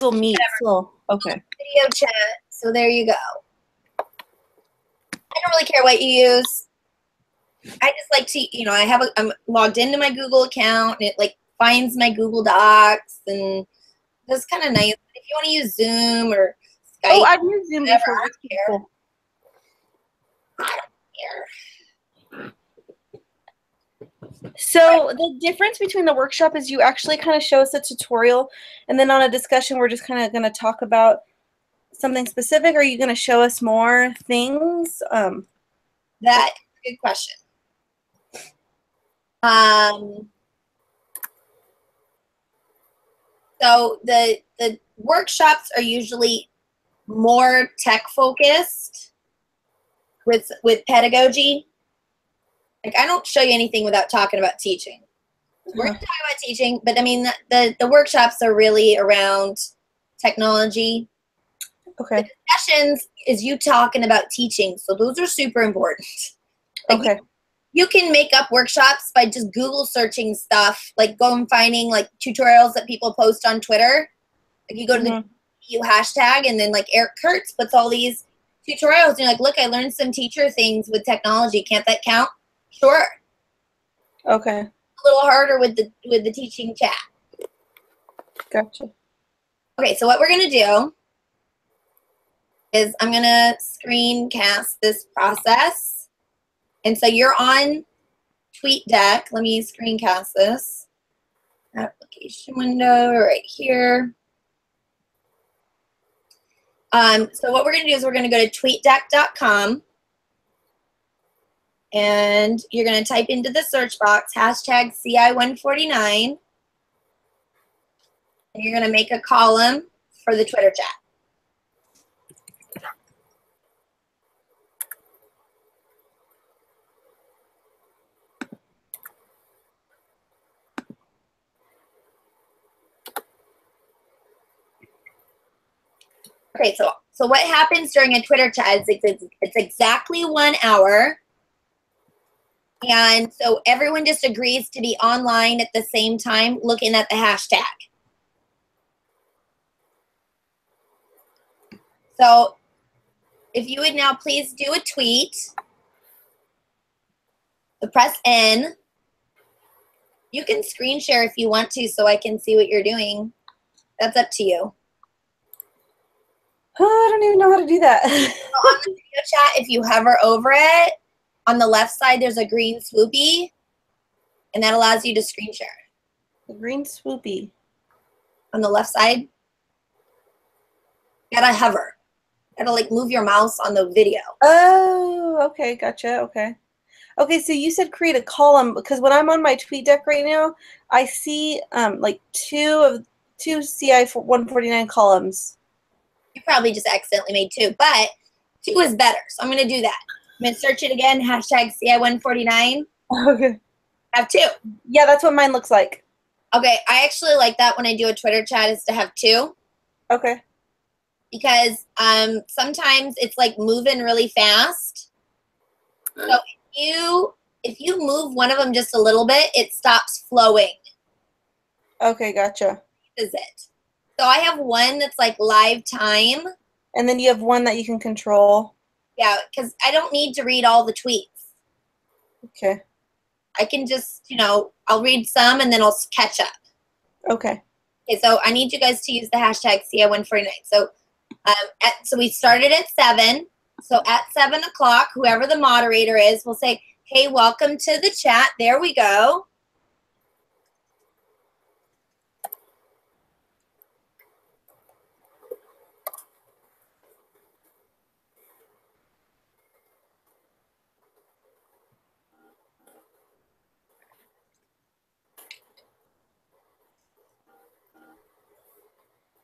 Google Meet. So, okay. Video chat. So there you go. I don't really care what you use. I just like to, you know, I'm logged into my Google account and it like finds my Google Docs and that's kind of nice. If you want to use Zoom or Skype. Oh, I've used Zoom whatever, before. I That's don't care. cool. I don't care. So the difference between the workshop is you actually kind of show us a tutorial, and then on a discussion, we're just kind of going to talk about something specific. Or are you going to show us more things? That's a good question. So the workshops are usually more tech focused with pedagogy. Like I don't show you anything without talking about teaching. We're going to talk about teaching, but I mean the workshops are really around technology. Okay. The discussions is you talking about teaching, so those are super important. Like Okay. you can make up workshops by just Google searching stuff, like go and finding like tutorials that people post on Twitter. Like you go to the EU hashtag and then like Eric Kurtz puts all these tutorials and you're like, look, I learned some teacher things with technology. Can't that count? Sure. Okay. A little harder with the teaching chat. Gotcha. Okay, so what we're gonna do is I'm gonna screencast this process. And so you're on TweetDeck. Let me screencast this. Application window right here. So what we're going to do is we're going to go to tweetdeck.com. And you're going to type into the search box, hashtag CI149. And you're going to make a column for the Twitter chat. Okay, so what happens during a Twitter chat is it's exactly 1 hour. And so everyone just agrees to be online at the same time looking at the hashtag. So if you would now please do a tweet. So press N. You can screen share if you want to so I can see what you're doing. That's up to you. Oh, I don't even know how to do that. So on the video chat, if you hover over it, on the left side there's a green swoopy, and that allows you to screen share. The green swoopy. On the left side, you gotta hover. You gotta like move your mouse on the video. Oh, okay, gotcha. Okay. Okay, so you said create a column because when I'm on my TweetDeck right now, I see like two CI 149 columns. You probably just accidentally made 2, but 2 is better. So I'm gonna do that. I'm gonna search it again, hashtag CI149. Okay. Have 2. Yeah, that's what mine looks like. Okay, I actually like that when I do a Twitter chat is to have 2. Okay. Because sometimes it's like moving really fast. So if you move one of them just a little bit, it stops flowing. Okay, gotcha. Is it? So I have one that's like live time. And then you have one that you can control. Yeah, because I don't need to read all the tweets. Okay. I can just, you know, I'll read some and then I'll catch up. Okay. Okay, so I need you guys to use the hashtag CI149. So so we started at 7. So at 7 o'clock, whoever the moderator is will say, hey, welcome to the chat. There we go.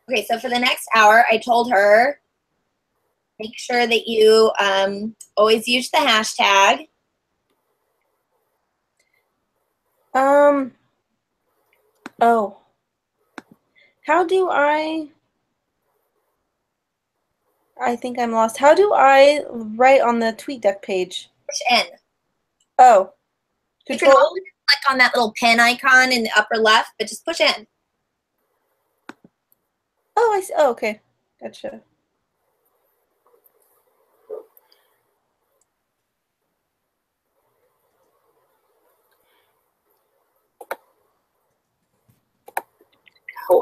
Okay, so for the next hour, I told her, make sure that you always use the hashtag. Oh. How do I think I'm lost. How do I write on the TweetDeck page? Push N. Oh. You can always click on that little pen icon in the upper left, but just push N. Oh, I see. Oh, okay. Gotcha.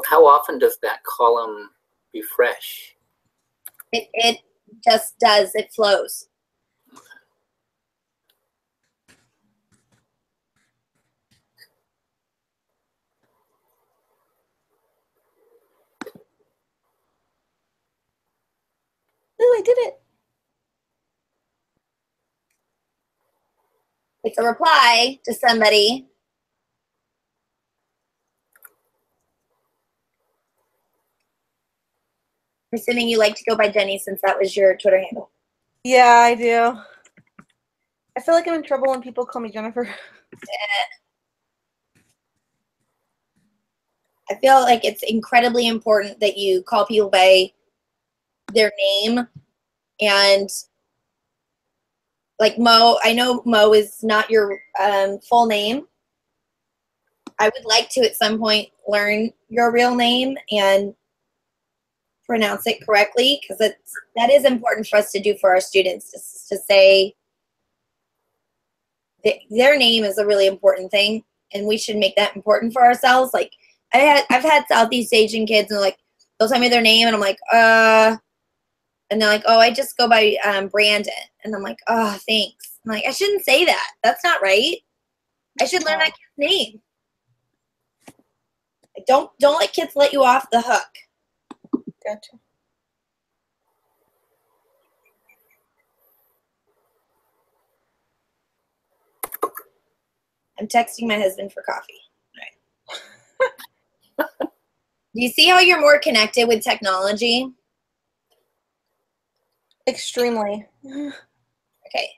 How often does that column refresh? It just does. It flows. Ooh, I did it. It's a reply to somebody. I'm assuming you like to go by Jenny since that was your Twitter handle. Yeah, I do. I feel like I'm in trouble when people call me Jennifer. I feel like it's incredibly important that you call people by their name. And like Mo, I know Mo is not your full name. I would like to at some point learn your real name and pronounce it correctly, because that is important for us to do for our students, to say their name is a really important thing, and we should make that important for ourselves. Like I've had Southeast Asian kids, and like they'll tell me their name, and I'm like, and they're like, oh, I just go by Brandon, and I'm like, oh, thanks. I'm like, I shouldn't say that. That's not right. I should learn that kid's name. Don't let kids let you off the hook. Gotcha. I'm texting my husband for coffee. All right. Do you see how you're more connected with technology? Extremely. Okay.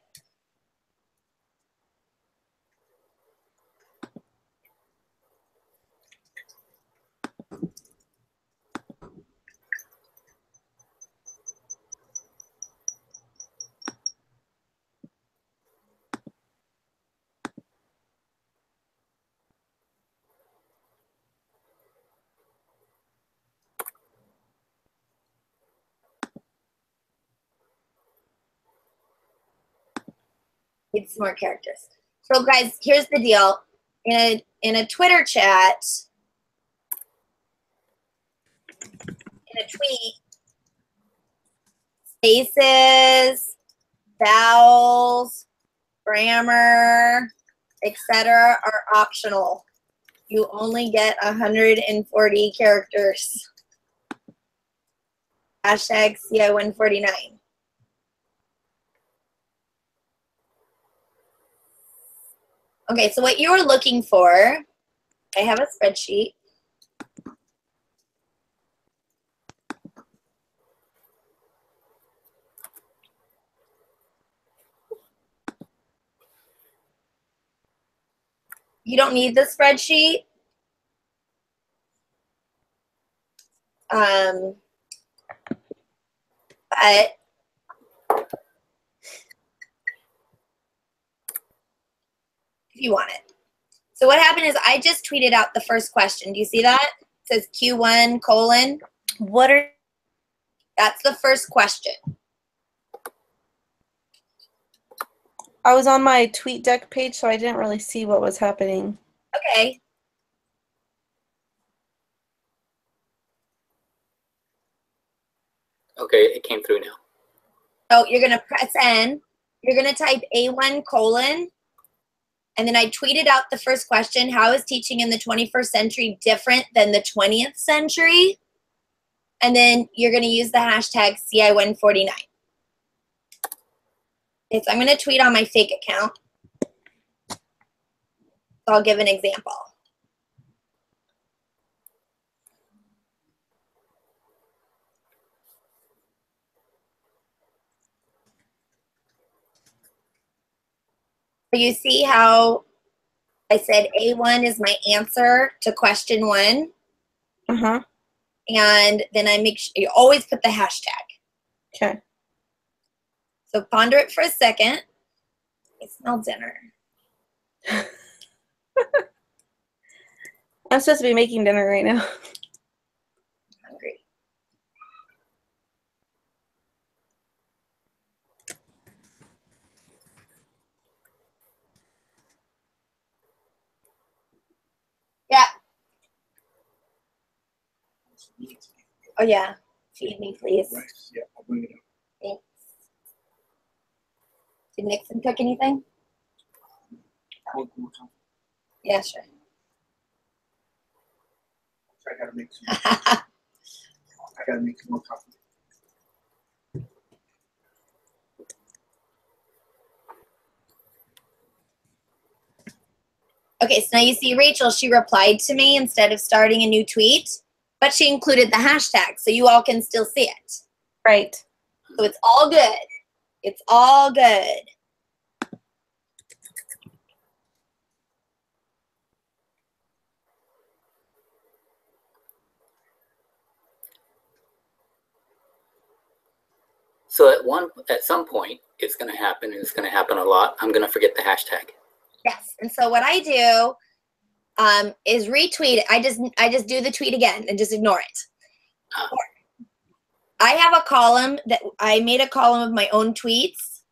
Need some more characters. So guys, here's the deal. In a Twitter chat, in a tweet, spaces, vowels, grammar, etc. are optional. You only get 140 characters. Hashtag CI149. Okay, so what you were looking for, I have a spreadsheet. You don't need the spreadsheet. But if you want it. So what happened is I just tweeted out the first question. Do you see that? It says Q1 colon. What are... That's the first question. I was on my TweetDeck page, so I didn't really see what was happening. Okay. Okay, it came through now. So you're going to press N. You're going to type A1 colon. And then I tweeted out the first question, how is teaching in the 21st century different than the 20th century? And then you're going to use the hashtag CI149. Okay, so I'm going to tweet on my fake account. So I'll give an example. So you see how I said A1 is my answer to question 1. Uh-huh. And then I make sure you always put the hashtag. Okay. So ponder it for a second. I smell dinner. I'm supposed to be making dinner right now. I'm hungry. Oh yeah, feed me, please. Rice. Yeah, I'll bring it up. Thanks. Did Nixon cook anything? More coffee. Yeah, sure. I gotta make some. I gotta make some more coffee. Okay, so now you see Rachel, she replied to me instead of starting a new tweet, but she included the hashtag, so you all can still see it. Right. So it's all good. It's all good. So at some point, it's going to happen, and it's going to happen a lot. I'm going to forget the hashtag. Yes, and so what I do is retweet it. I just do the tweet again and just ignore it. I have a column that I made a column of my own tweets.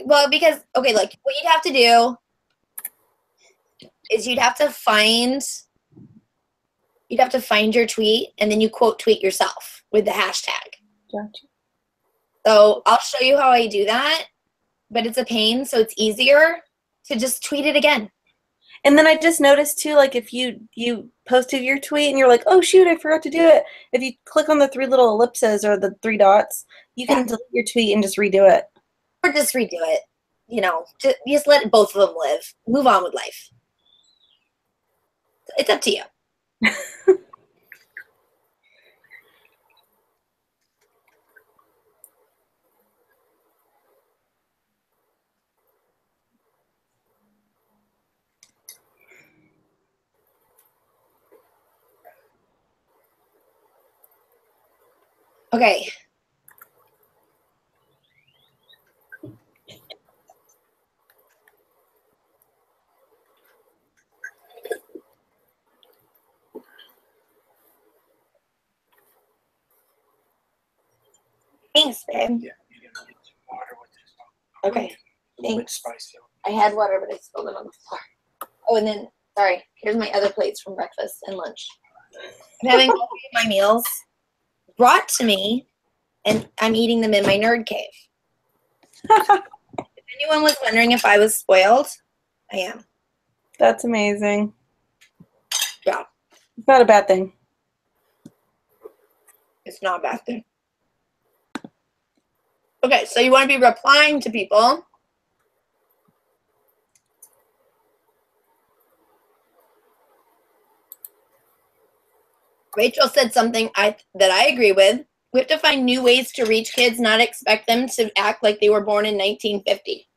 Well, because okay, like what you'd have to do is you'd have to find your tweet and then you quote tweet yourself with the hashtag. Gotcha. So I'll show you how I do that, but it's a pain, so it's easier to just tweet it again. And then I just noticed too, like if you posted your tweet and you're like, oh shoot, I forgot to do it. If you click on the 3 little ellipses or the 3 dots, you can delete your tweet and just redo it. Or just redo it. You know, just let both of them live. Move on with life. It's up to you. Okay. Thanks, babe. Yeah, you're gonna get some water with this. Okay. A little bit Thanks. spicy. I had water, but I spilled it on the floor. Oh, and then, sorry, here's my other plates from breakfast and lunch. I'm having all 3 of my meals brought to me, and I'm eating them in my nerd cave. If anyone was wondering if I was spoiled, I am. That's amazing. Yeah. It's not a bad thing. It's not a bad thing. Okay, so you want to be replying to people. Rachel said something that I agree with. We have to find new ways to reach kids, not expect them to act like they were born in 1950.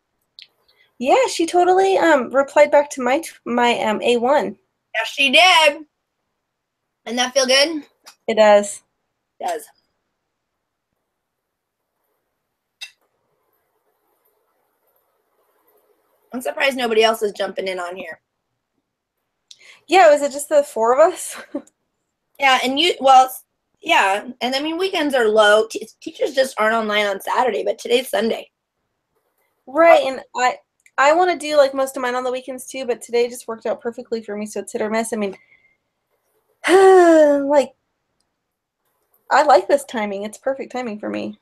Yeah, she totally replied back to my A1. Yes, she did. Doesn't that feel good? It does. It does. I'm surprised nobody else is jumping in on here. Yeah, was it just the 4 of us? Yeah, and yeah, and I mean weekends are low. Teachers just aren't online on Saturday, but today's Sunday. Right, and I want to do like most of mine on the weekends too, but today just worked out perfectly for me, so it's hit or miss. I mean, like I like this timing. It's perfect timing for me.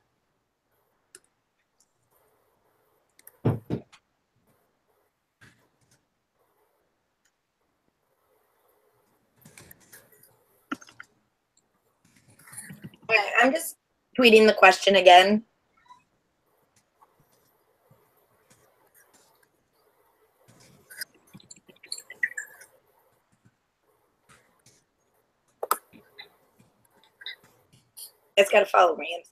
Okay, I'm just tweeting the question again. It's got to follow Ramsey.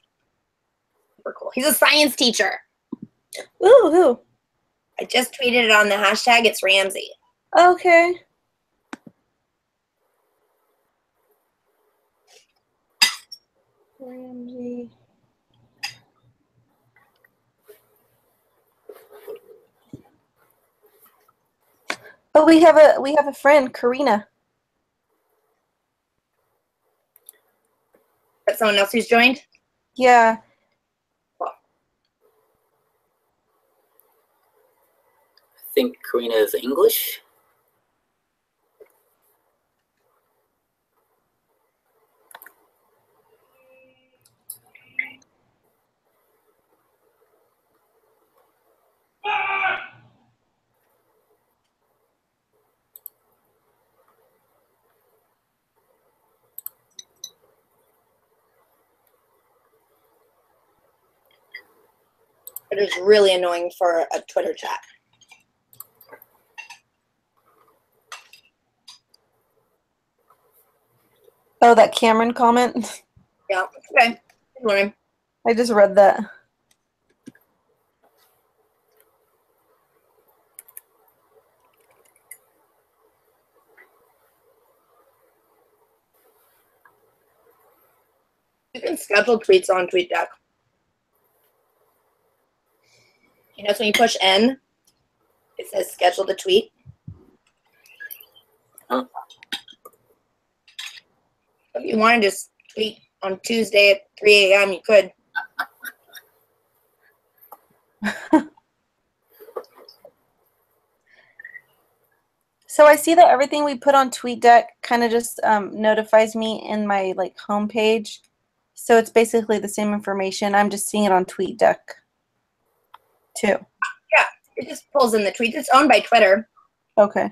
Super cool. He's a science teacher. Ooh, who? I just tweeted it on the hashtag. It's Ramsey. Okay. Ramsey. Oh, we have a friend, Karina. But someone else who's joined? Yeah. I think Karina is English. Twitter's really annoying for a Twitter chat. Oh, that Cameron comment? Yeah, okay. Good morning. I just read that. You can schedule tweets on TweetDeck. You know, so when you push N, it says schedule the tweet. Huh. If you want to just tweet on Tuesday at 3 a.m., you could. So I see that everything we put on TweetDeck kind of just notifies me in my like homepage. So it's basically the same information. I'm just seeing it on TweetDeck too. Yeah, it just pulls in the tweets. It's owned by Twitter. Okay.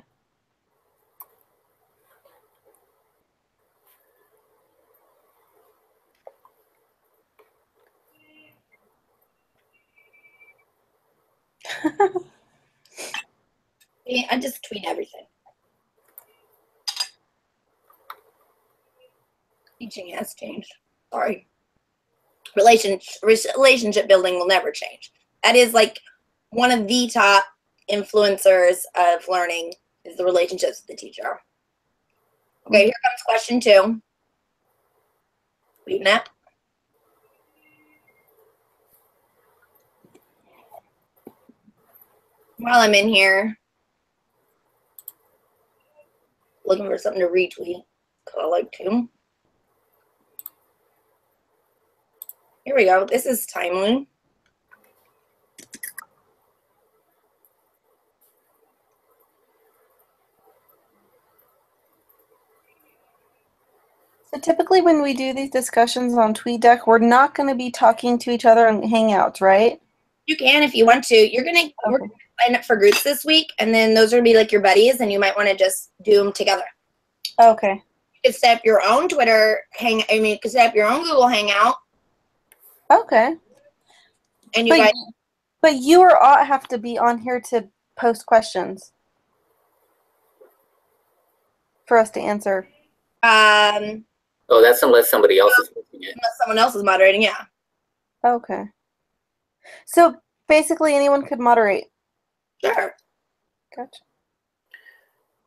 Yeah, I just tweet everything. Teaching has changed. Sorry. Relationship building will never change. That is like one of the top influencers of learning is the relationships with the teacher. Okay, here comes question 2. Reading it. While I'm in here, looking for something to retweet, because I like to. Here we go. This is timely. So typically when we do these discussions on TweetDeck, we're not going to be talking to each other in Hangouts, right? You can if you want to. We're gonna sign up for groups this week, and then those are gonna be like your buddies, and you might want to just do them together. Okay. You could set up your own Twitter you could set up your own Google Hangout, Okay. and you guys. But you or Ott have to be on here to post questions for us to answer. Oh, that's unless somebody else is looking at. Unless someone else is moderating, yeah. Okay. So basically anyone could moderate. Sure. Gotcha.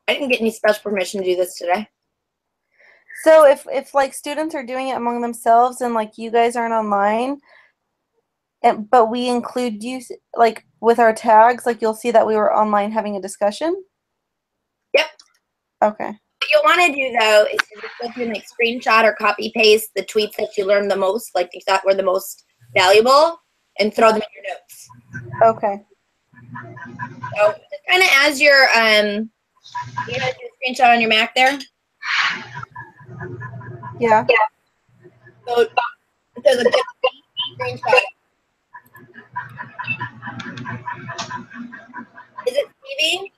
I didn't get any special permission to do this today. So if like students are doing it among themselves and like you guys aren't online, but we include you like with our tags, like you'll see that we were online having a discussion? Yep. Okay. What you'll want to do though is to just go through and like screenshot or copy paste the tweets that you learned the most, like you thought were the most valuable, and throw them in your notes. Okay. So just kind of as you're you know, do a screenshot on your Mac there. Yeah. So there's a good screenshot. Is it Stevie?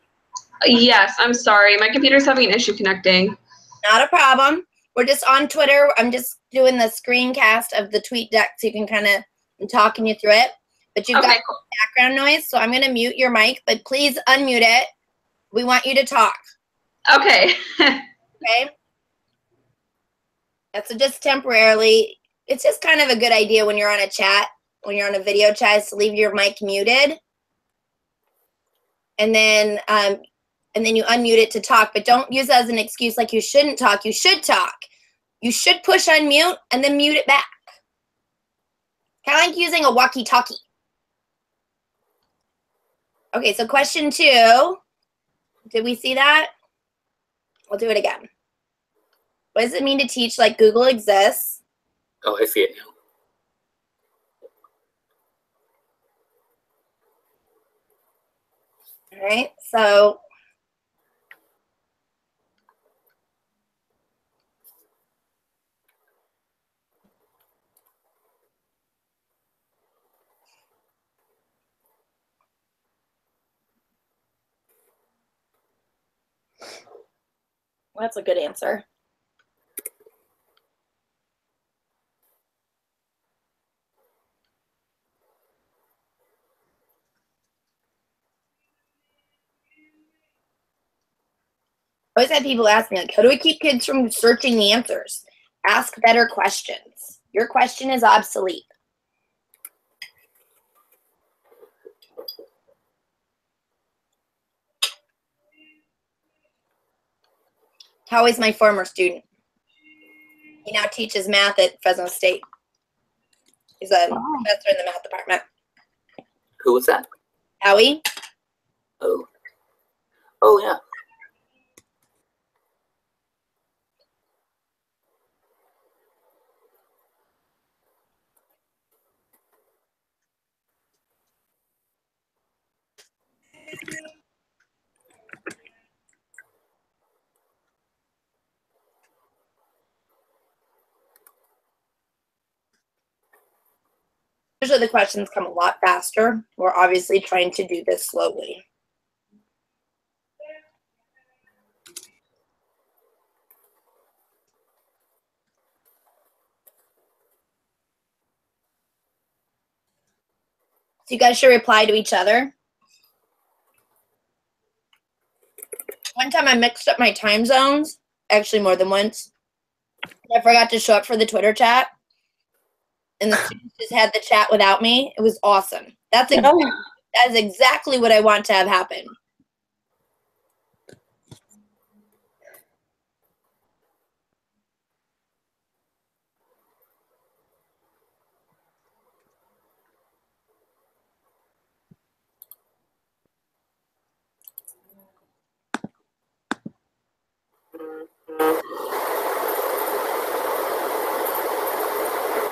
Yes, I'm sorry. My computer's having an issue connecting. Not a problem. We're just on Twitter. I'm just doing the screencast of the TweetDeck so you can kind of, I'm talking you through it. But you've got Cool. background noise, so I'm going to mute your mic, but please unmute it. We want you to talk. Okay. Okay? That's just temporarily. It's just kind of a good idea when you're on a chat, when you're on a video chat, is to leave your mic muted. And then you unmute it to talk, but don't use it as an excuse like you shouldn't talk. You should talk. You should push unmute and then mute it back. Kind of like using a walkie-talkie. Okay, so question 2. Did we see that? We'll do it again. What does it mean to teach like Google exists? Oh, I see it now. All right, so that's a good answer. always had people ask me, like, how do we keep kids from searching the answers? Ask better questions. Your question is obsolete. Howie's my former student. He now teaches math at Fresno State. He's a professor in the math department. Who was that? Howie? Oh. Oh, yeah. Usually the questions come a lot faster. We're obviously trying to do this slowly. So you guys should reply to each other. One time I mixed up my time zones, actually more than once. I forgot to show up for the Twitter chat, and the students just had the chat without me. It was awesome. That is exactly what I want to have happen.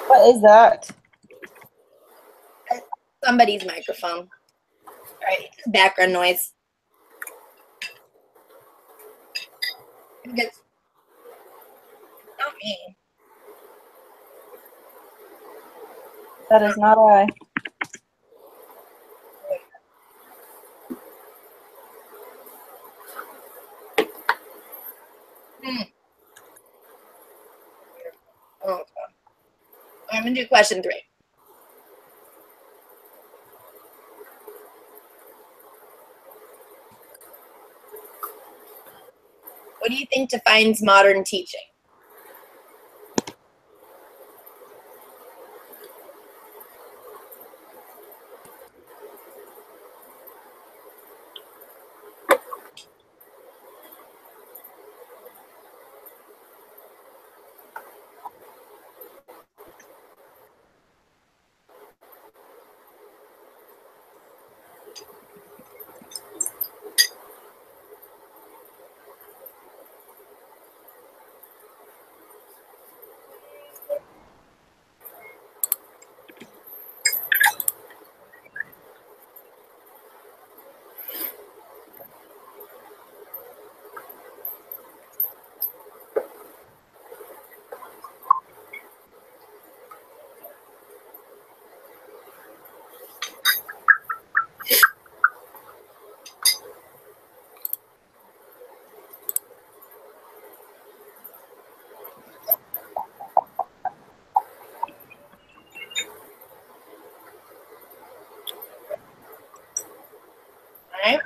What is that? Somebody's microphone. All right, background noise. It's not me. That is not I. Oh, okay. I'm gonna do question 3. What do you think defines modern teaching? All right.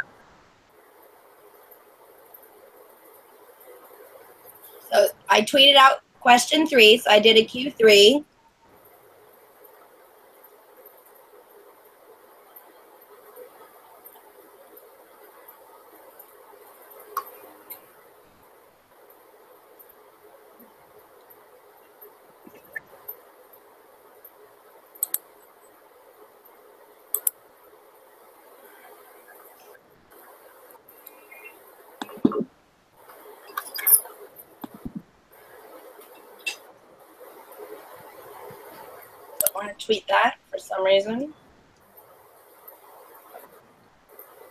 So I tweeted out question 3, so I did a Q3. I want to tweet that for some reason.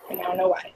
And I don't know why.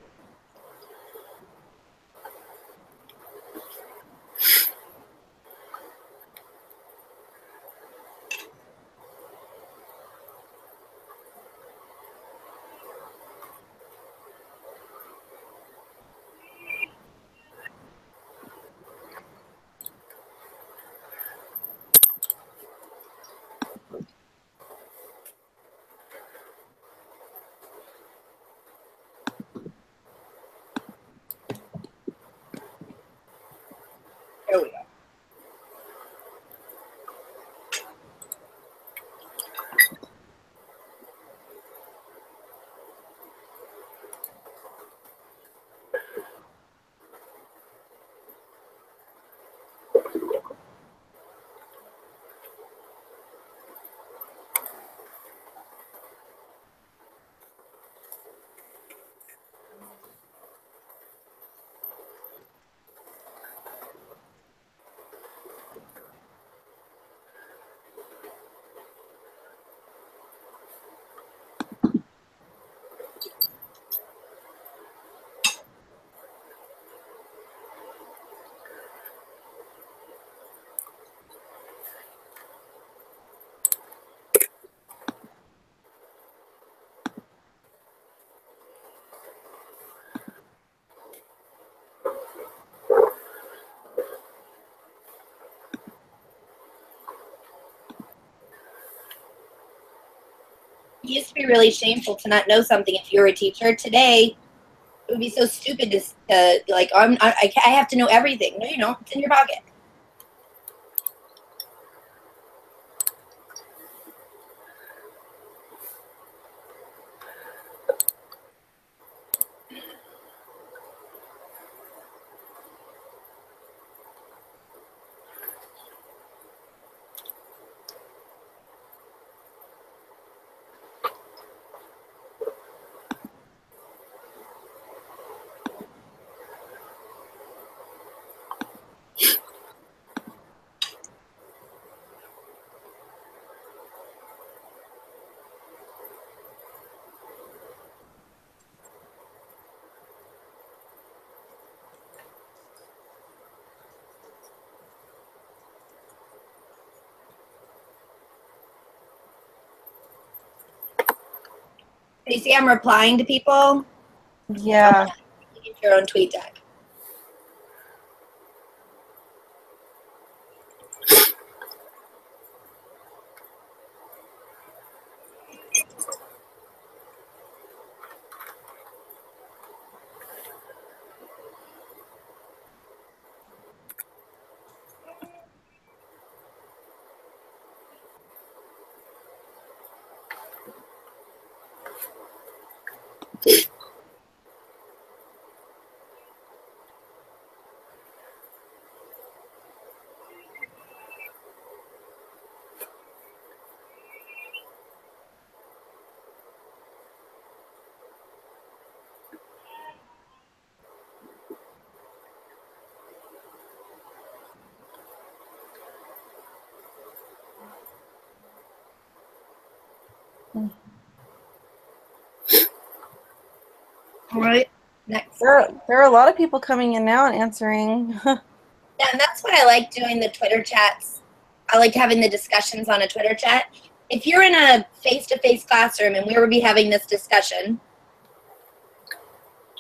used to be really shameful to not know something if you were a teacher. Today, it would be so stupid to like, I have to know everything. No, you don't. It's in your pocket. You see, I'm replying to people. Yeah. You get your own tweet deck. All right. Next. There are a lot of people coming in now and answering. Yeah, and that's why I like doing the Twitter chats. I like having the discussions on a Twitter chat. If you're in a face-to-face classroom and we were be having this discussion,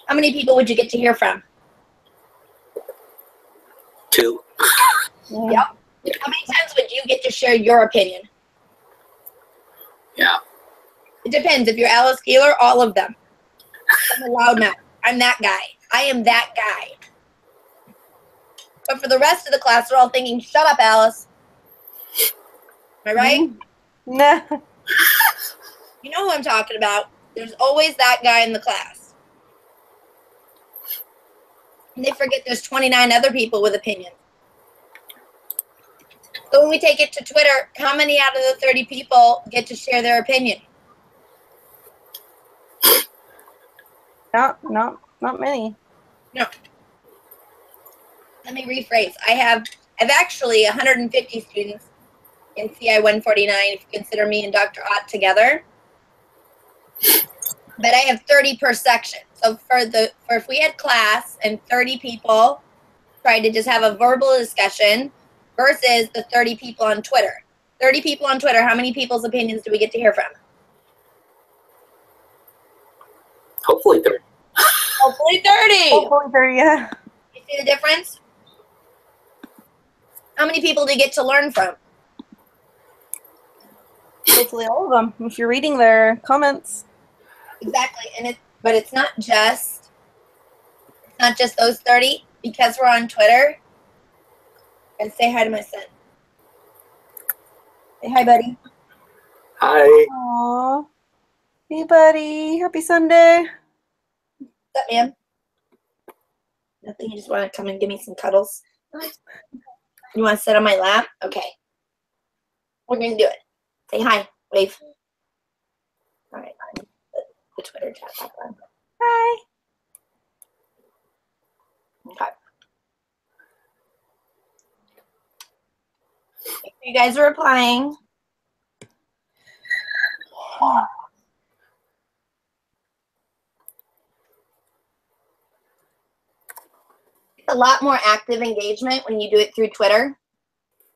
how many people would you get to hear from? 2. Yep. How many times would you get to share your opinion? Yeah. It depends. If you're Alice Keeler, all of them. I'm a loudmouth. I'm that guy. I am that guy. But for the rest of the class, they're all thinking, shut up, Alice. Am I right? No. You know who I'm talking about. There's always that guy in the class. And they forget there's 29 other people with opinions. So when we take it to Twitter, how many out of the 30 people get to share their opinion? Not many. No. Let me rephrase. I have actually 150 students in CI 149 if you consider me and Dr. Ott together. But I have 30 per section. So for if we had class and 30 people tried to just have a verbal discussion versus the 30 people on Twitter. 30 people on Twitter, how many people's opinions do we get to hear from? Hopefully 30. Hopefully 30. Hopefully there, yeah. You see the difference? How many people do you get to learn from? Hopefully all of them. If you're reading their comments. Exactly. But it's not just those 30 because we're on Twitter. And say hi to my son. Say hi, buddy. Hi. Aww. Hey, buddy. Happy Sunday. What's up, man? Nothing. You just want to come and give me some cuddles? You want to sit on my lap? Okay. We're going to do it. Say hi. Wave. All right. The Twitter chat back on. Hi. Okay. You guys are replying. A lot more active engagement when you do it through Twitter.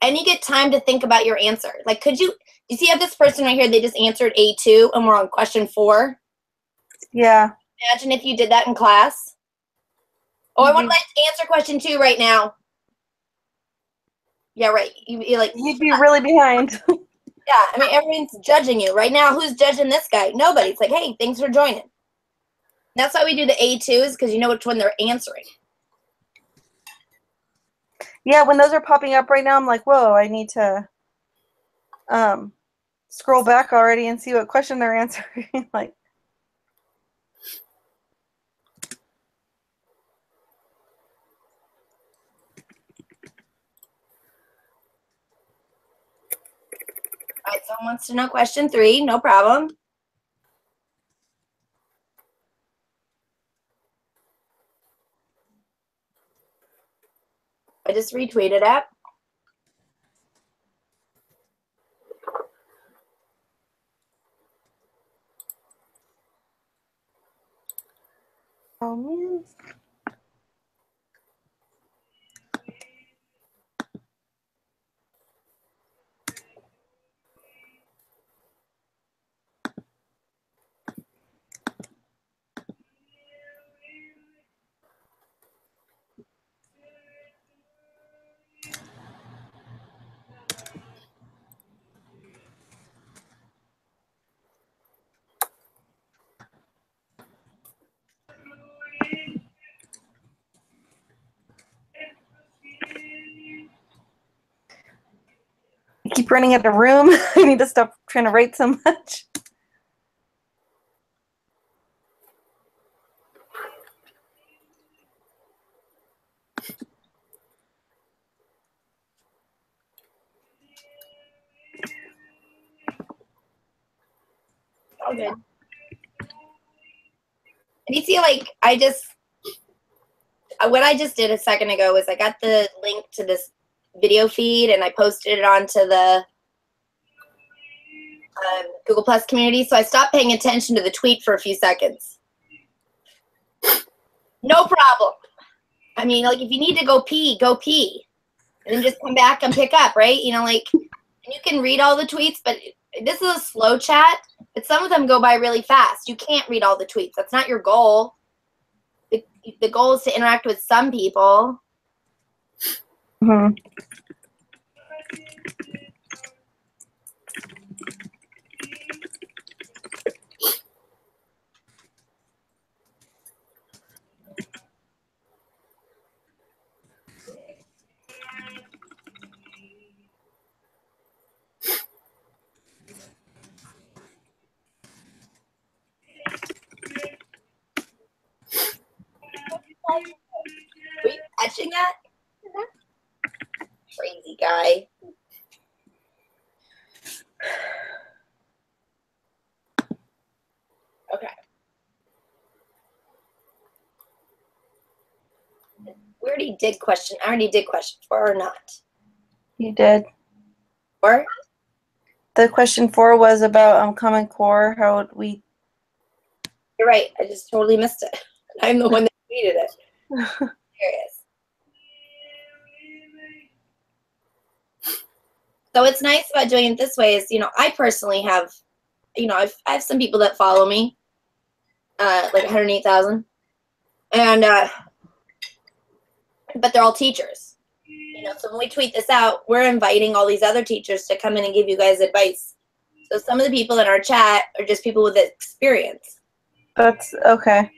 And you get time to think about your answer. Like, you see how this person right here, they just answered A2 and we're on question 4? Yeah. Imagine if you did that in class. Oh, I would like to answer question 2 right now. Yeah, right. You'd be like, You'd be really behind. Yeah, I mean, everyone's judging you. Right now, who's judging this guy? Nobody. It's like, hey, thanks for joining. That's why we do the A2s, because you know which one they're answering. Yeah, when those are popping up right now, I'm like, whoa, I need to scroll back already and see what question they're answering. Like, All right, someone wants to know question 3. No problem. I just retweeted it. oh man. I keep running out of room. I need to stop trying to write so much. All good. And you see, like, what I just did a second ago was I got the link to this video feed and I posted it onto the Google Plus community. So I stopped paying attention to the tweet for a few seconds. No problem. I mean, like, if you need to go pee, go pee. And then just come back and pick up, right? You know, like, you can read all the tweets, but this is a slow chat. But some of them go by really fast. You can't read all the tweets. That's not your goal. The goal is to interact with some people. Mm-hmm. Were you catching that? Crazy guy. Okay. We already did question. I already did question 4 or not? You did. Or? The question 4 was about Common Core. How would we? You're right. I just totally missed it. I'm the one that tweeted it. Serious. So what's nice about doing it this way is, you know, I personally have, you know, I have some people that follow me, like 108,000, and but they're all teachers. You know, so when we tweet this out, we're inviting all these other teachers to come in and give you guys advice. So some of the people in our chat are just people with experience. That's okay.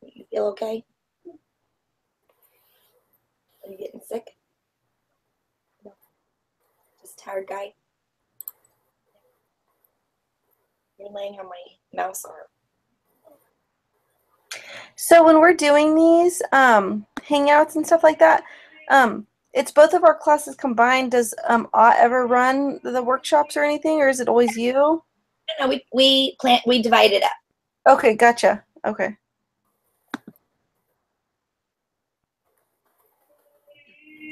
You feel okay? Are you getting sick? No. Just tired guy? You're laying on my mouse arm. So when we're doing these hangouts and stuff like that, it's both of our classes combined. Does Ott ever run the workshops or anything, or is it always you? No, we divide it up. Okay, gotcha. Okay.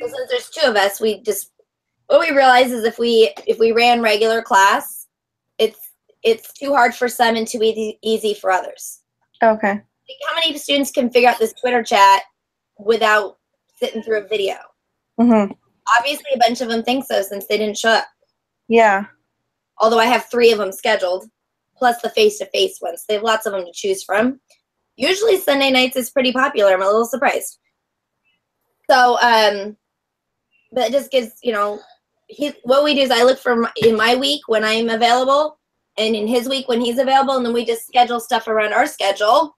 So since there's 2 of us, what we realize is if we ran regular class, it's too hard for some and too easy for others. Okay. Like, how many students can figure out this Twitter chat without sitting through a video? Mhm. Obviously, a bunch of them think so since they didn't show up. Yeah. Although I have 3 of them scheduled, plus the face-to-face ones. They have lots of them to choose from. Usually Sunday nights is pretty popular. I'm a little surprised. So, but it just gives, you know, what we do is I look for in my week when I'm available and in his week when he's available, and then we just schedule stuff around our schedule,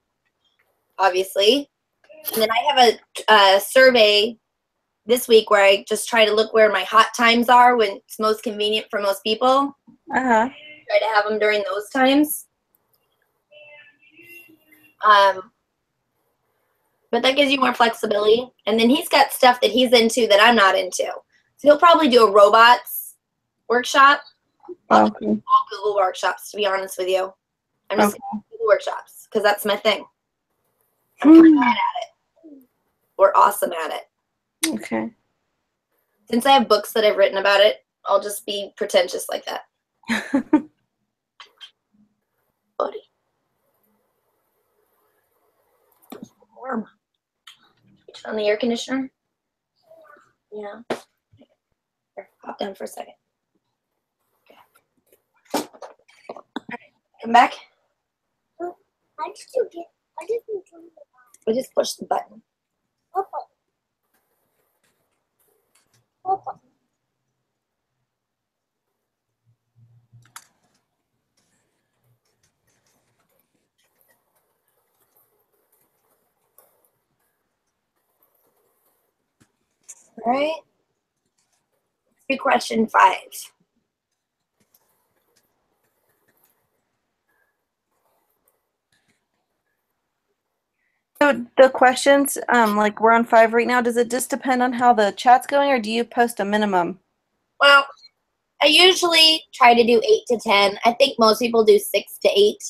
obviously. And then I have a survey this week where I just try to look where my hot times are when it's most convenient for most people. Uh-huh. Try to have them during those times. But that gives you more flexibility. And then he's got stuff that he's into that I'm not into. So he'll probably do a robots workshop. I'll do all Google workshops, to be honest with you. I'm just Google workshops because that's my thing. I'm kind of bad at it. We're awesome at it. Okay. Since I have books that I've written about it, I'll just be pretentious like that. Buddy. Warm. Turn on the air conditioner. Yeah. Here, pop down for a second. Okay. All right. Come back. I didn't turn the We just push the button. button. What button? All right. See question 5. So the questions, like we're on 5 right now, does it just depend on how the chat's going, or do you post a minimum? Well, I usually try to do 8 to 10. I think most people do 6 to 8.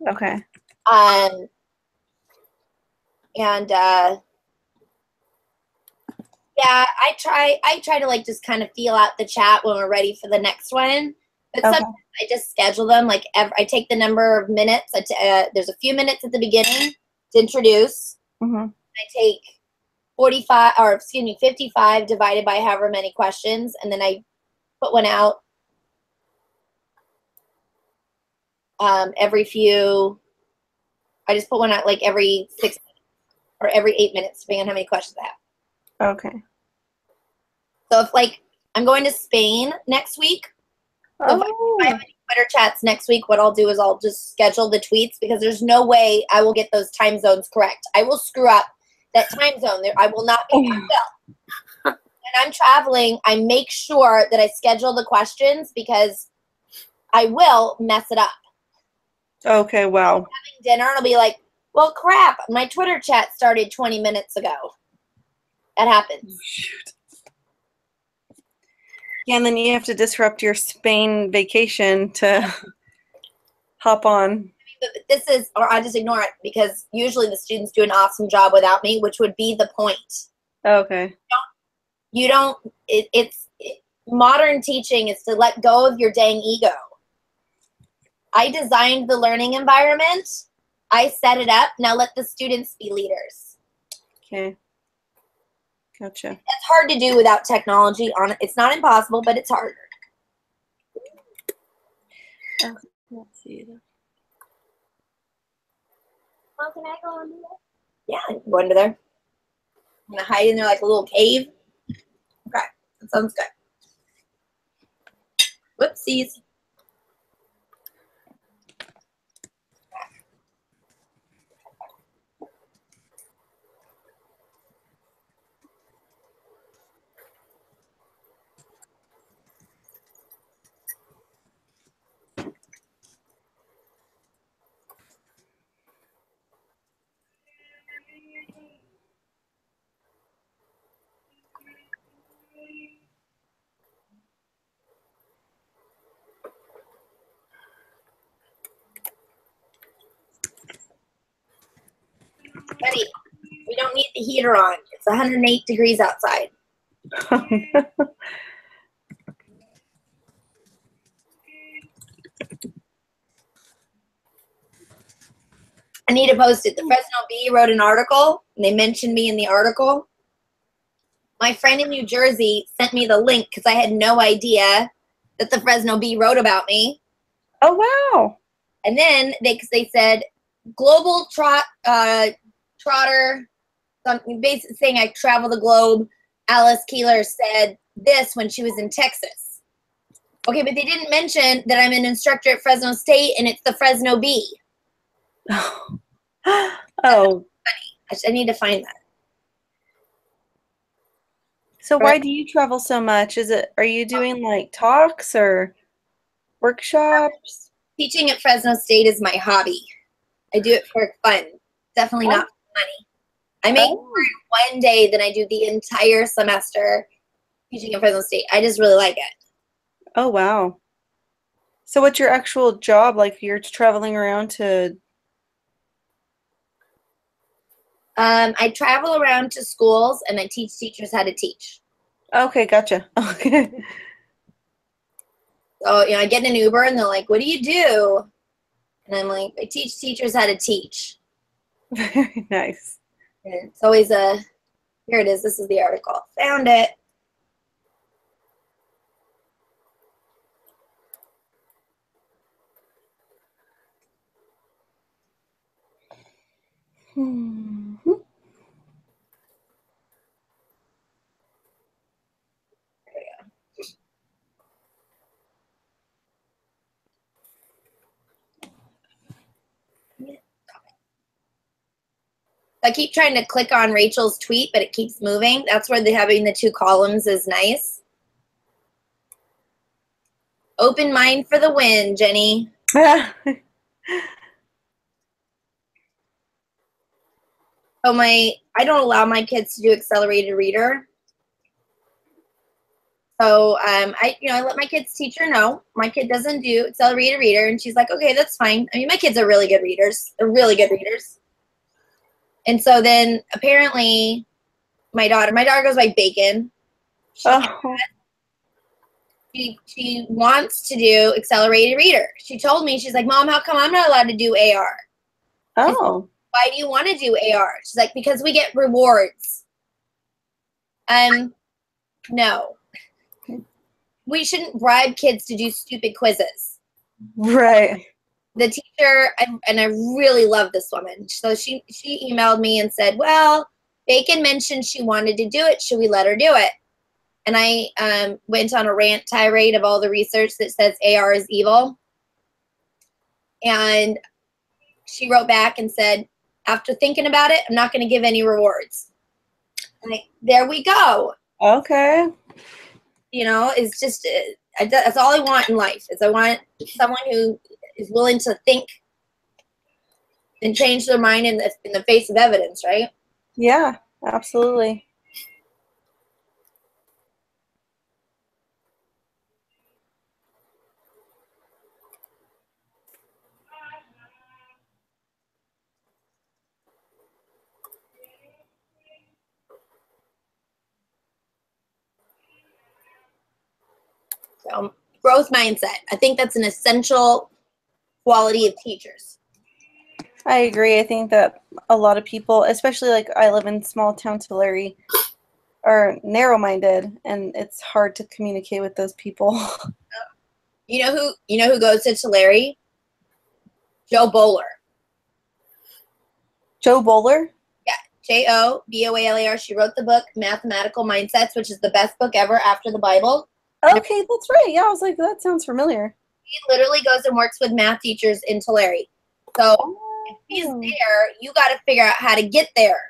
Okay. Yeah, I try to like just kind of feel out the chat when we're ready for the next one. But Okay. sometimes I just schedule them. Like I take the number of minutes. There's a few minutes at the beginning to introduce. Mm-hmm. I take 55 divided by however many questions, and then I put one out every few. I just put one out like every 6 minutes or every 8 minutes, depending on how many questions I have. Okay. So if like I'm going to Spain next week, so if I have any Twitter chats next week, what I'll do is I'll just schedule the tweets because there's no way I will get those time zones correct. I will screw up that time zone. I will not be myself. When I'm traveling, I make sure that I schedule the questions because I will mess it up. Okay, wow. Having dinner, and I'll be like, well, crap, my Twitter chat started 20 minutes ago. That happens. Shoot. Yeah, and then you have to disrupt your Spain vacation to hop on. Or I just ignore it because usually the students do an awesome job without me, which would be the point. Okay. Modern teaching is to let go of your dang ego. I designed the learning environment. I set it up. Now let the students be leaders. Okay. Gotcha. That's hard to do without technology. It's not impossible, but it's harder. Let's see. Mom, can I go under there? Yeah, you can go under there. I'm gonna hide in there like a little cave. Okay, that sounds good. Whoopsies. Buddy, we don't need the heater on. It's 108 degrees outside. I need to post it. The Fresno Bee wrote an article, and they mentioned me in the article. My friend in New Jersey sent me the link because I had no idea that the Fresno Bee wrote about me. Oh, wow. And then they said, global trotter, something basically saying I travel the globe. Alice Keeler said this when she was in Texas. Okay, but they didn't mention that I'm an instructor at Fresno State and it's the Fresno Bee. Oh, I need to find that. so why do you travel so much? Are you doing like talks or workshops? Teaching at Fresno State is my hobby. I do it for fun. Definitely not for money. I make more in one day than I do the entire semester teaching at Fresno State. I just really like it. Oh, wow. So what's your actual job? Like you're traveling around to... I travel around to schools and I teach teachers how to teach. Okay, gotcha. Okay. So, I get in an Uber and they're like, what do you do? And I'm like, I teach teachers how to teach. Very nice. And it's always here it is. This is the article. Found it. Hmm. I keep trying to click on Rachel's tweet, but it keeps moving. That's where having the two columns is nice. Open mind for the win, Jenny. Oh, I don't allow my kids to do accelerated reader. So I let my kids teacher know my kid doesn't do accelerated reader, and she's like, okay, that's fine. I mean, my kids are really good readers. They're really good readers. And so then apparently my daughter goes by Bacon. She wants to do accelerated reader. She told me, she's like, Mom, how come I'm not allowed to do AR? Oh. Why do you want to do AR? She's like, because we get rewards. No. We shouldn't bribe kids to do stupid quizzes. Right. The teacher, and I really love this woman. So she emailed me and said, well, Bacon mentioned she wanted to do it. Should we let her do it? And I went on a rant tirade of all the research that says AR is evil. And she wrote back and said, after thinking about it, I'm not going to give any rewards. There we go. Okay. It's just, that's all I want in life is I want someone who is willing to think and change their mind in the face of evidence, right? Yeah, absolutely. So, growth mindset. I think that's an essential quality of teachers. I agree. I think that a lot of people, especially like I live in small town Tulare, are narrow-minded, and it's hard to communicate with those people. You know who goes to Tulare? Jo Boaler. Jo Boaler? Yeah, JoBoaler. She wrote the book Mathematical Mindsets, which is the best book ever after the Bible. Okay, that's right. Yeah, I was like, that sounds familiar. He literally goes and works with math teachers in Tulare. So if he's there, you got to figure out how to get there.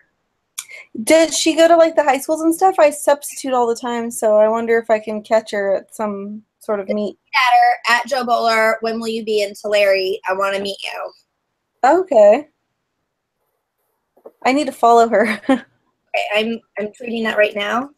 Did she go to like the high schools and stuff? I substitute all the time, so I wonder if I can catch her at some sort of meet. At her, at Jo Boaler. When will you be in Tulare? I want to meet you. Okay. I need to follow her. Okay, I'm tweeting that right now.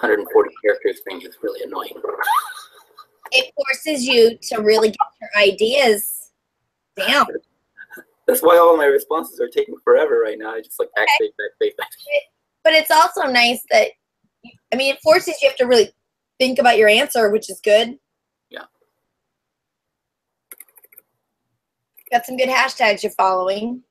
140 characters thing is really annoying. It forces you to really get your ideas down. That's why all my responses are taking forever right now. I just like backspace. But it's also nice that, I mean, it forces you have to really think about your answer, which is good. Yeah. Got some good hashtags you're following.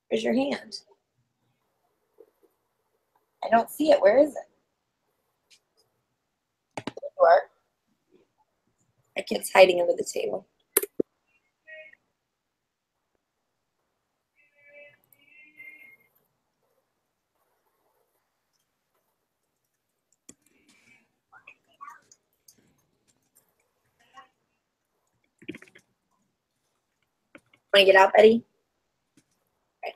Where's your hand? I don't see it. Where is it? There you are. My kid's hiding under the table. Want to get out, Betty? Okay.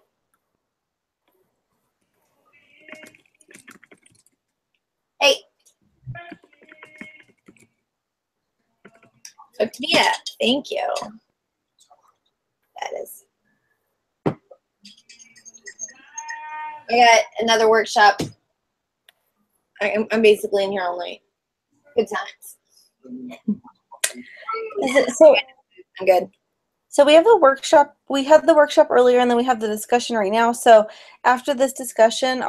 Hey. Tortilla, thank you. That is. I got another workshop. I'm basically in here all night. Good times. So I'm good. So we have a workshop. We had the workshop earlier, and then we have the discussion right now. So after this discussion,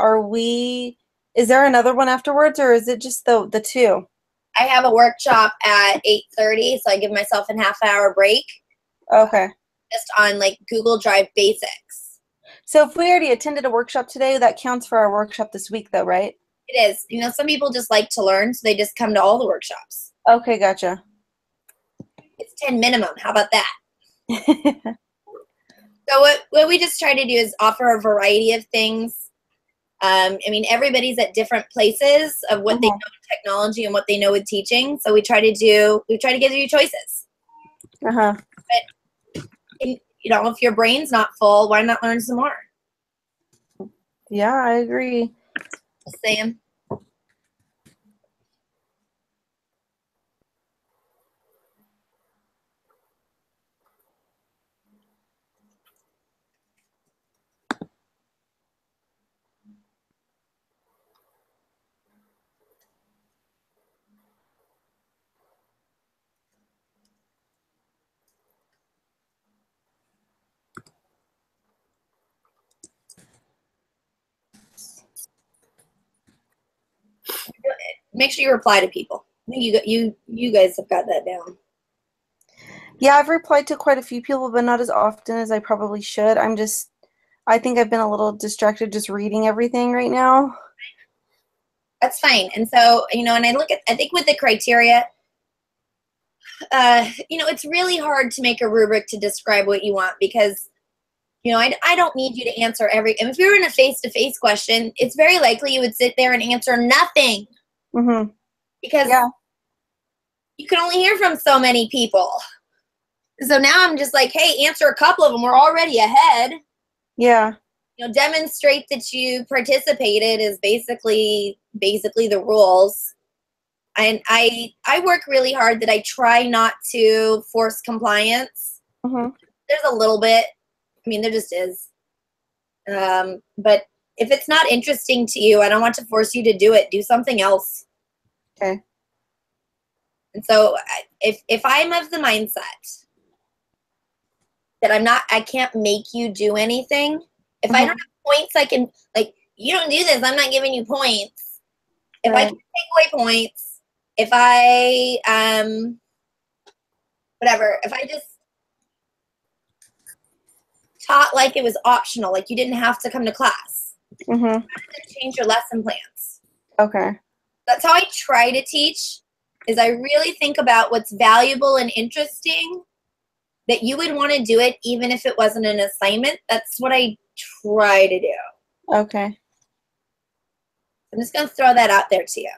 is there another one afterwards, or is it just the two? I have a workshop at 8:30, so I give myself a half-hour break. Okay. Just on like Google Drive basics. So if we already attended a workshop today, that counts for our workshop this week, though, right? It is. You know, some people just like to learn, so they just come to all the workshops. Okay, gotcha. It's 10 minimum. How about that? So what we just try to do is offer a variety of things. I mean, everybody's at different places of what they know in technology and what they know with teaching. So we try to give you choices. Uh-huh. But, you know, if your brain's not full, why not learn some more? Yeah, I agree. Just saying. Make sure you reply to people. I think you guys have got that down. Yeah, I've replied to quite a few people, but not as often as I probably should. I think I've been a little distracted just reading everything right now. That's fine. And so, you know, and I think with the criteria, you know, it's really hard to make a rubric to describe what you want because, you know, I don't need you to answer and if you're in a face-to-face question, it's very likely you would sit there and answer nothing. Mm-hmm. Because you can only hear from so many people. So now I'm just like, hey, answer a couple of them. We're already ahead. Yeah. You know, demonstrate that you participated is basically the rules. And I work really hard that I try not to force compliance. Mm-hmm. There's a little bit. I mean, there just is. But if it's not interesting to you, I don't want to force you to do it. Do something else. Okay. And so if I'm of the mindset that I can't make you do anything, if I don't have points, I can, like, you don't do this, I'm not giving you points. If I can take away points, if I, whatever, if I just taught like it was optional, like you didn't have to come to class, change your lesson plans. Okay. That's how I try to teach, is I really think about what's valuable and interesting that you would want to do it even if it wasn't an assignment. That's what I try to do. Okay. I'm just going to throw that out there to you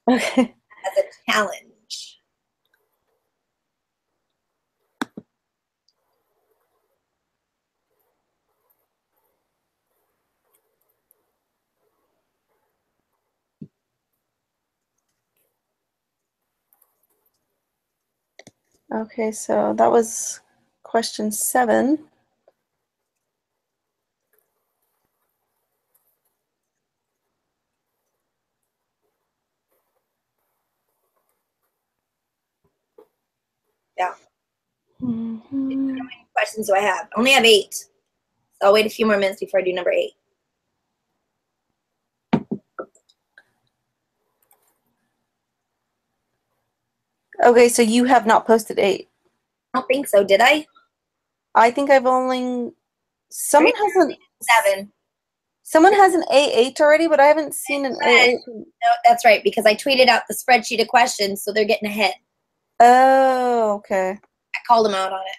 Okay. as a challenge. Okay, so that was question 7. Yeah. Mhm. How many questions do I have? I only have 8. So I'll wait a few more minutes before I do number 8. Okay, so you have not posted 8. I don't think so. Did I? I think I've only someone has an 7. someone has an A8 already, but I haven't seen an A8. No, that's right, because I tweeted out the spreadsheet of questions, so they're getting ahead. Oh, okay. I called them out on it.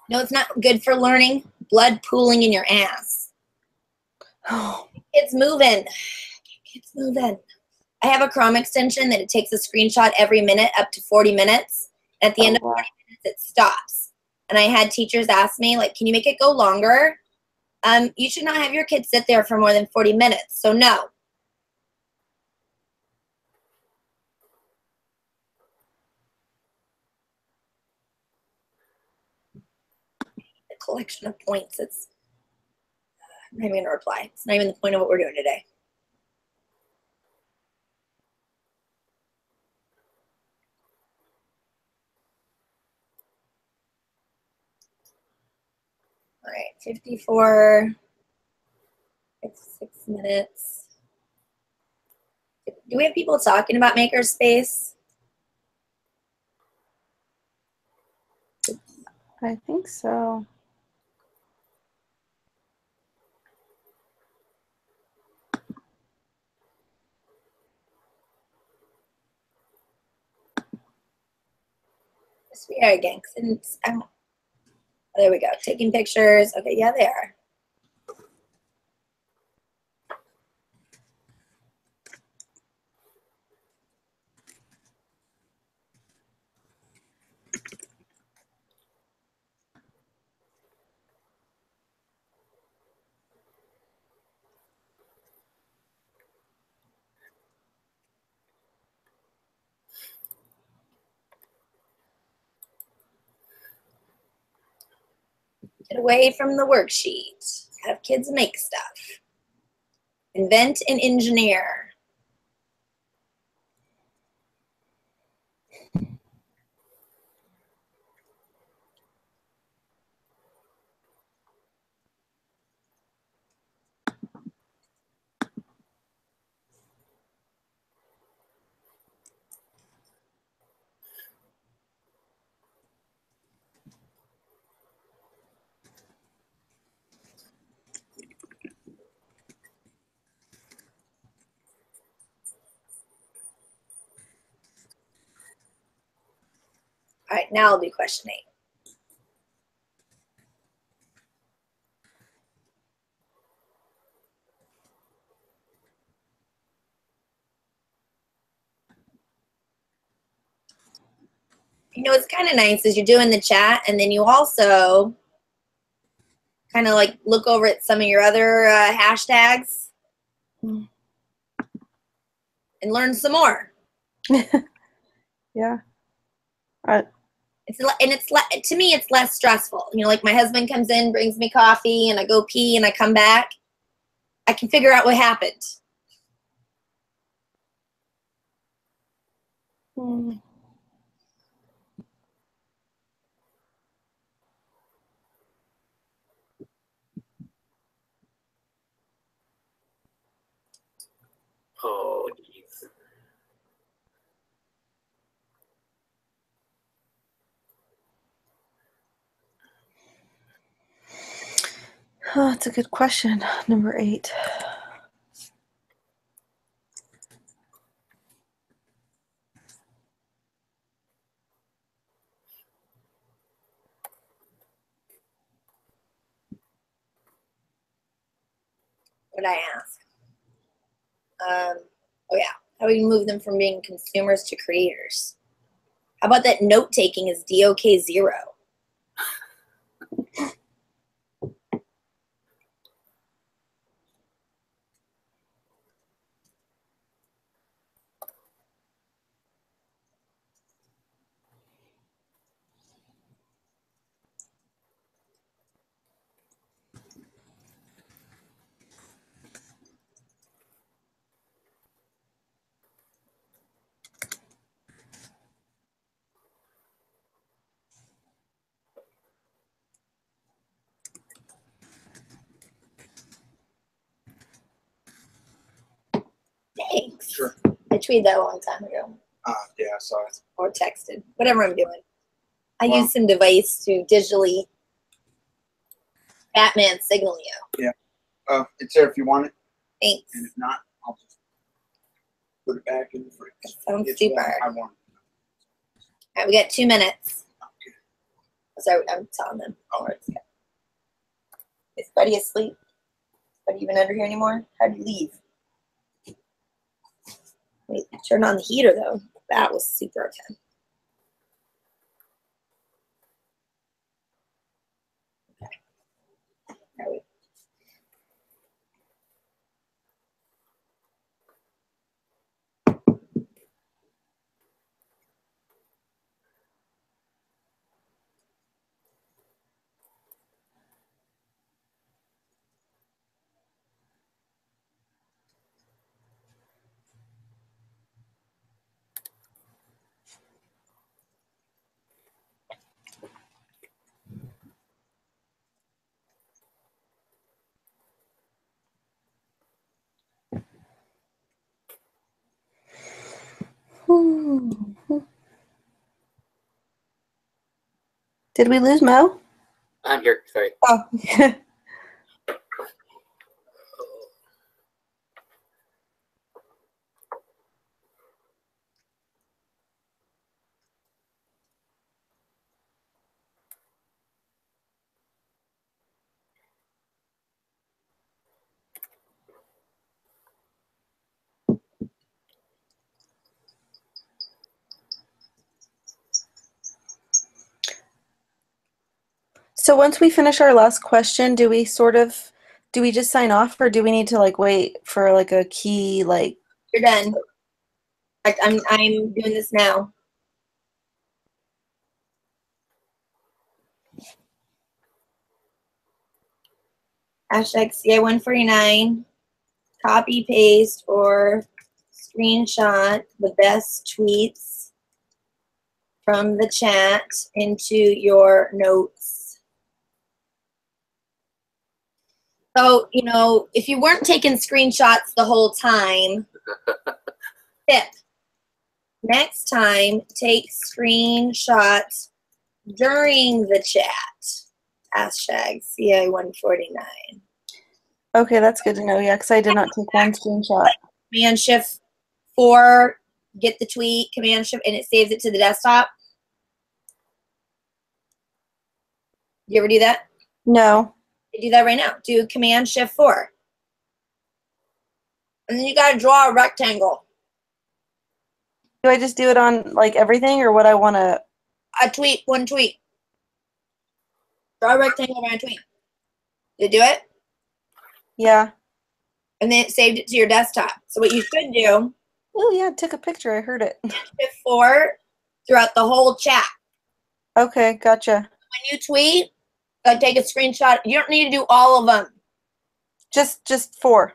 No, it's not good for learning. Blood pooling in your ass. Oh, It's moving. It's moving. I have a Chrome extension that it takes a screenshot every minute up to 40 minutes. At the end of 40 minutes, it stops. And I had teachers ask me, like, can you make it go longer? You should not have your kids sit there for more than 40 minutes. So no. The collection of points. I'm not even going to reply. It's not even the point of what we're doing today. All right, 54. It's 6 minutes. Do we have people talking about Makerspace? I think so. Yes, we are again. Oh, there we go. Taking pictures. Okay, yeah, they are. Get away from the worksheet. Have kids make stuff. Invent and engineer. All right, now I'll do question 8. You know, it's kind of nice is you're doing the chat and then you also kind of like look over at some of your other hashtags Mm. and learn some more. Yeah. To me, it's less stressful. You know, like my husband comes in, brings me coffee, and I go pee, and I come back. I can figure out what happened. Mm. Oh, geez. Oh, that's a good question. Number 8. What did I ask? Oh yeah, how do we move them from being consumers to creators? How about that note taking is DOK 0? Thanks. Sure. I tweeted that a long time ago. Yeah, I saw it. Or texted, whatever I'm doing. I Well- use some device to digitally Batman signal you. It's there if you want it, Thanks. and if not, I'll just put it back in the fridge. Sounds It's super. warm. I want it. All right, we got 2 minutes. Okay. So I'm telling them. Oh, is Buddy asleep? Is Buddy even under here anymore? How'd you leave? Wait, turn on the heater though. That was super okay. There we go. Did we lose Mo? I'm here. Sorry. Oh. So once we finish our last question, do we just sign off, or do we need to like wait for like a key like? You're done. In fact, I'm doing this now. Hashtag CI149. Copy, paste, or screenshot the best tweets from the chat into your notes. So, you know, if you weren't taking screenshots the whole time, tip. Next time, take screenshots during the chat. Hashtag CI149. Okay, that's good to know. Yeah, because I did not take one screenshot. Command Shift 4, get the tweet, Command Shift, and it saves it to the desktop. You ever do that? No. Do that right now. Do Command Shift 4. And then you got to draw a rectangle. Do I just do it on like everything, or what I want to? A tweet, one tweet. Draw a rectangle around a tweet. Did you do it? Yeah. And then it saved it to your desktop. So what you should do, Oh yeah, took a picture. I heard it. Shift 4 throughout the whole chat. Okay, gotcha. When you tweet, take a screenshot. You don't need to do all of them. Just 4.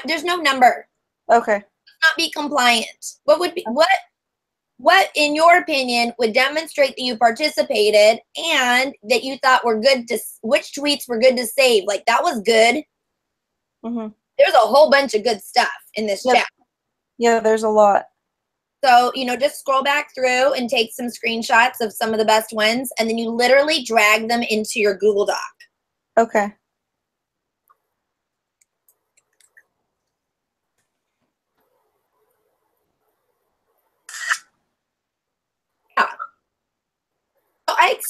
There's no number. Okay. Not be compliant. What in your opinion would demonstrate that you participated and that you thought were good to, which tweets were good to save? Like that was good. Mhm. There's a whole bunch of good stuff in this Yep. chat. Yeah, there's a lot. So, you know, just scroll back through and take some screenshots of some of the best ones, and then you literally drag them into your Google Doc. Okay.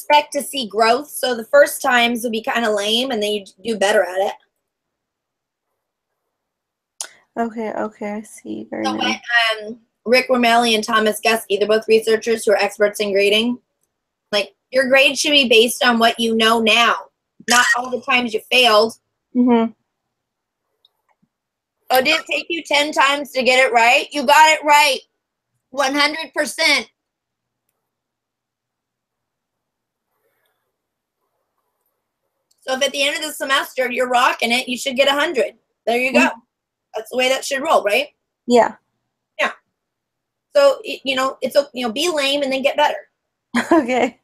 expect to see growth. So the first times will be kind of lame, and then you do better at it. Okay, I see. Very So nice. what Rick Romelli and Thomas Guskey, they're both researchers who are experts in grading. Like, your grade should be based on what you know now, not all the times you failed. Mm-hmm. Oh, did it take you 10 times to get it right? You got it right. 100%. So if at the end of the semester you're rocking it, you should get 100. There you go. That's the way that should roll, right? Yeah. So, you know, it's, you know, be lame and then get better. Okay.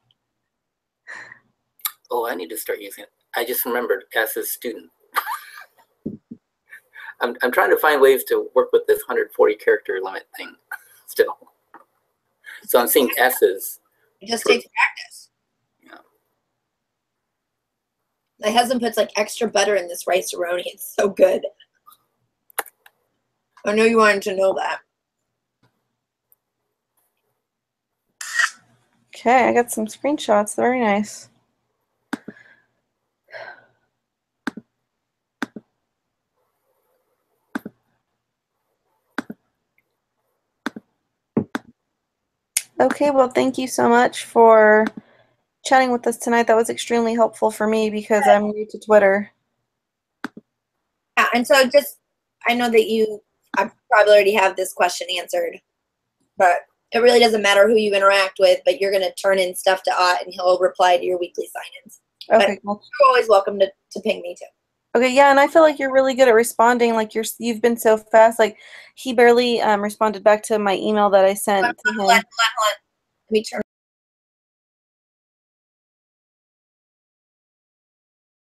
Oh, I need to start using it. I just remembered as a student. I'm trying to find ways to work with this 140 character limit thing still. So I'm seeing S's. It just takes practice. Yeah. My husband puts like extra butter in this rice-a-roni. It's so good. I know you wanted to know that. Okay, I got some screenshots. Very nice. Okay, well, thank you so much for chatting with us tonight. That was extremely helpful for me because I'm new to Twitter. Yeah, and so just, I know that I probably already have this question answered, but it really doesn't matter who you interact with, but you're going to turn in stuff to Ott and he'll reply to your weekly sign-ins. Okay, cool. You're always welcome to ping me too. Okay, yeah, and I feel like you're really good at responding. Like you've been so fast. Like he barely responded back to my email that I sent to him. Let me turn